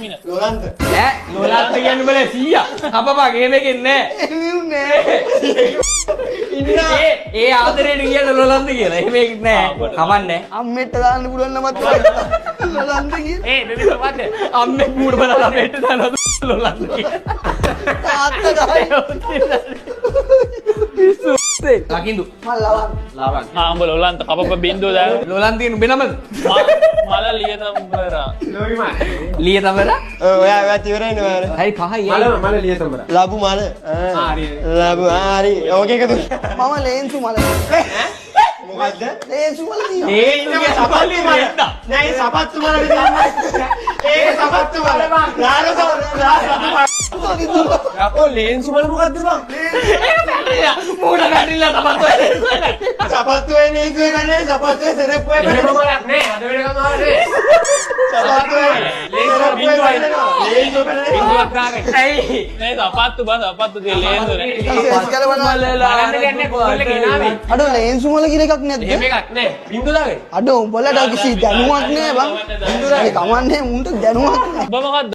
ලොලන්ත. ලොලන්ත කියන්නේ බල 100. කපපා ගේම එකෙන් නෑ. ඒ ආදරේට කියන ලොලන්ත කියලා. එහෙම එකක් නෑ. කමන්නේ. අම්මෙට දාන්න පුළුවන් නමත් ලොලන්ත කිය. බෙබි මොකද්ද? අම්මේ කූඩ බලලා ළමයට දානවා ලොලන්ත කියලා. තාත්තා ලකින්දු. මල් ලවන්. ලාවන්. උඹ ලොලන්ත කපප බින්දුව දාන ලොලන්ත කියන බෙනමද? මල ලියතම්බරා ලිය තමර? ඔයා ඉවරයිනේ ඔයාලා. හරි පහයි. මල ලිය තඹර. ලබු මල. හරි. ලබු හරි. ඕක එකතු. මම ලේන්සු මල. මොකද්ද? ලේන්සු මල තියෙනවා. ඒ ඉන්නේ සපල්ලි වෙන්න. නෑ ඒ සපත්තු මල තියෙනවා. ඒක සපත්තු මල. යකෝ ලේන්සු වල මොකද්ද බං? මූණ වැටිලා තමත් සපත්තු වෙන්නේ ඒක ගන්නේ සපත්තුවේ සෙරප්පු එහෙම මොකක් නෑ අද වෙනකම් ආවේ සපත්තුවේ ලේන්සු බින්දුවක් දාගෙන. ඇයි? නේ සපත්තු බං සපත්තු තිය ලේන්දුනේ අඩෝ ලේන්සු මල කියන එකක් නැද්ද? එහෙම එකක් නෑ බින්දුව දාගෙන අඩෝ උඹලට කිසි දැනුමක් නෑ බං. ඒ කමන්නේ උන්ට දැනුමක් නෑ. ඔබ මොකද්ද